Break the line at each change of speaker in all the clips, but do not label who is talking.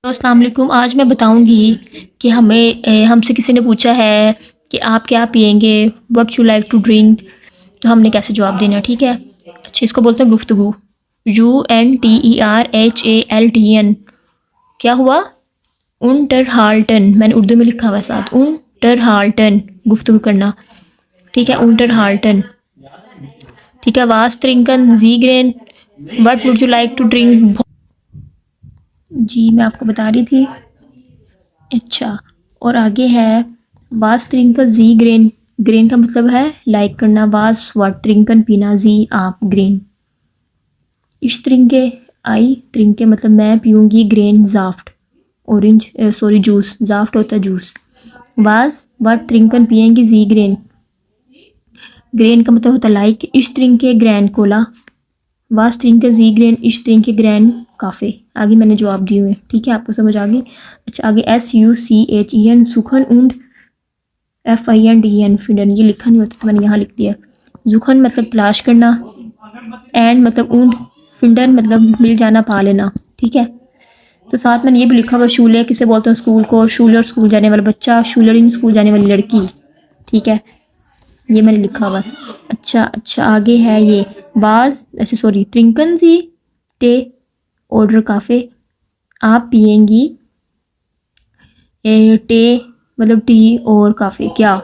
अस्सलाम वालेकुम। आज मैं बताऊंगी कि हम से किसी ने पूछा है कि आप क्या पियेंगे, what you like to drink, तो हमने कैसे जवाब देना है। ठीक है। अच्छा, इसको बोलते हैं गुफ्तगू। UNTERHALTN। क्या हुआ? unterhalten। मैंने उर्दू में लिखा हुआ है साथ, unterhalten, गुफ्तगू करना। ठीक है, unterhalten। ठीक है। was trinken Sie gern, what would you like to drink। जी मैं आपको बता रही थी। अच्छा, और आगे है वास त्रिंकन जी ग्रेन। ग्रेन का मतलब है लाइक करना। वास वाट त्रिंकन पीना, जी आप ग्रेन। इश त्रिंके आई त्रिंके मतलब मैं पीऊँगी ग्रेन जाफ्ट ऑरेंज सॉरी जूस। जाफ्ट होता है जूस। वास वाट त्रिंकन पियेंगी जी ग्रेन। ग्रेन का मतलब होता है लाइक। इश त्रिंके ग्रैन कोला। वास त्रिंके जी ग्रेन इश त्रिंके ग्रैन काफ़े। आगे मैंने जवाब दिए हुए। ठीक है, आपको समझ आ गई। अच्छा, आगे SUCHEN सुखन उंड FINDEN फिडन। ये लिखा नहीं होता तो मैंने यहाँ लिख दिया। जुखन मतलब तलाश करना, एंड मतलब ऊंड, फिंडन मतलब मिल जाना, पा लेना। ठीक है। तो साथ में ये भी लिखा हुआ शूले किसे बोलते हैं स्कूल को। शूलर स्कूल जाने वाला बच्चा, शूलरिन स्कूल जाने वाली लड़की। ठीक है, ये मैंने लिखा हुआ है। अच्छा आगे है ये बाज ऐसे सॉरी त्रिंकन सी टे ऑर्डर काफ़े। आप पियेंगी टे मतलब टी और काफ़ी। क्या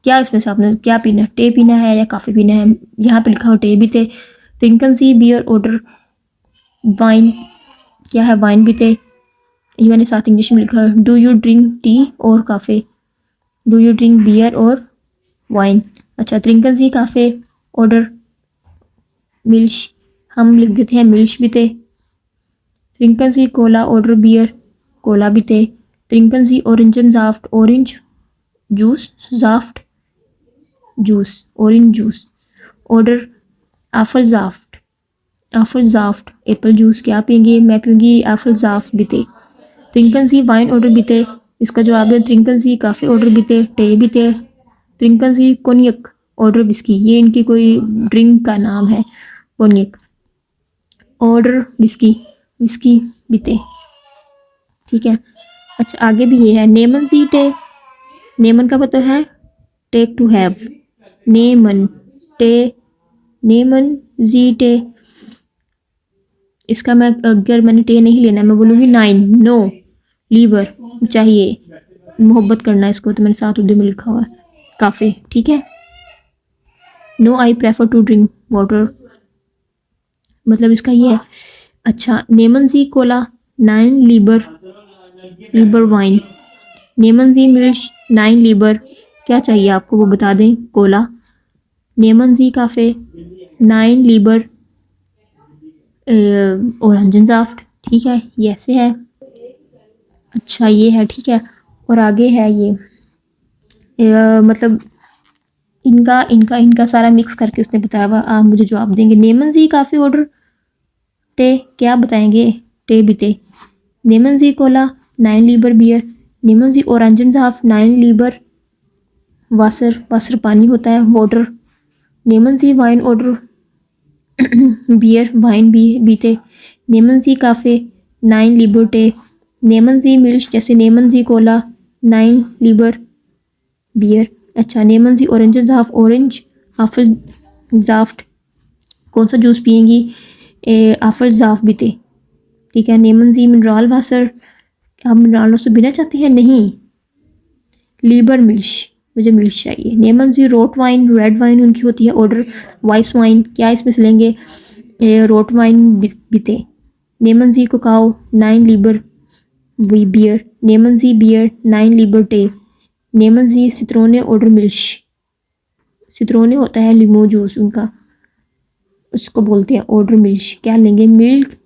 क्या इसमें से आपने क्या पीना है? टे पीना है या काफ़ी पीना है? यहाँ पे लिखा हो टे भी थे। त्रिंकन सी बियर ऑर्डर वाइन। क्या है? वाइन भी थे। ये मैंने साथ इंग्लिश में लिखा है। डू यू ड्रिंक टी और काफ़े। डू यू ड्रिंक बियर और वाइन। अच्छा, त्रिंकन सी काफ़े ऑर्डर मिल्श। हम लिख देते हैं मिल्श भी थे। त्रिंकन सी कोला ऑर्डर बियर। कोला भी थे। त्रिंकन सी ऑरेंजन जाफ्ट ऑरेंज जूस। जाफ्ट जूस ऑरेंज जूस। ऑर्डर एप्पल जाफ्ट। एप्पल जाफ्ट एप्पल जूस। क्या पियेंगे? मैं पीऊँगी एप्पल जाफ्ट भी थे। त्रिंकन सी वाइन ऑर्डर भी थे। इसका जवाब है त्रिंकन सी काफ़ी ऑर्डर भी थे, टे भी थे। त्रिंकन सी कोनियक ऑर्डर विस्की। ये इनकी कोई ड्रिंक का नाम है, कोनियक ऑर्डर विस्की। विस्की भी थे। ठीक है। अच्छा, आगे भी ये है नेमन सी टे। नेमन का मतलब है टेक टू हैव। नेमन टे नेमन जी टे। इसका मैं अगर मैंने टे नहीं लेना मैं बोलूँगी नाइन नो लीवर चाहिए मोहब्बत करना इसको, तो मैंने साथ उर्दू में लिखा हुआ है काफ़ी। ठीक है। No I prefer to drink water मतलब इसका ये है। अच्छा, नेमन जी कोला नाइन लीबर लीबर वाइन। नेमन जी मिल्श नाइन लीबर। क्या चाहिए आपको वो बता दें। कोला। नेमन जी काफ़े नाइन लीबर ऑरेंजन जाफ्ट। ठीक है, ये ऐसे है। अच्छा, ये है। ठीक है, और आगे है ये मतलब इनका इनका इनका सारा मिक्स करके उसने बताया हुआ। आप मुझे जवाब देंगे। नेमन जी काफ़ी ऑर्डर टे। क्या बताएंगे? टे भी थे। नेमन जी कोला नाइन लीबर बियर। नेमन जी ऑरेंजन जाफ्ट नाइन लीबर वासर। वासर पानी होता है, वाटर। नेमन जी वाइन ऑर्डर बियर वाइन भी थे। नेमन जी काफ़े नाइन लीबर टे। नेमन जी मिल्श जैसे नेमन जी कोला नाइन लीबर बियर। अच्छा, नेमन जी ऑरेंज जाफ्ट ऑरेंज एप्पल जाफ्ट। कौन सा जूस पियेंगी? एप्पल जाफ्ट भी थे। ठीक है। नेमन जी मिनरल वासर। क्या आप मिनरल वासर पीना चाहते हैं? नहीं, लीबर मिल्श, मुझे मिल्श चाहिए। नेमन जी रोट वाइन रेड वाइन उनकी होती है ऑर्डर वाइस वाइन। क्या इसमें से लेंगे? रोट वाइन भी थे। नेमन जी कोकाओ नाइन लीबर बियर। नेमन जी बियर नाइन लीबर टे। नेमन जी सित्रोने ऑर्डर मिल्श। सित्रोने होता है लीमो जूस उनका, उसको बोलते हैं ऑर्डर मिल्श। क्या लेंगे? मिल्क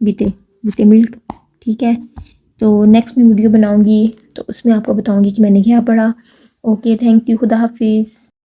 बीते मिल्क। ठीक है, तो नेक्स्ट में वीडियो बनाऊंगी तो उसमें आपको बताऊंगी कि मैंने क्या पढ़ा। ओके, थैंक यू, खुदा हाफिज़।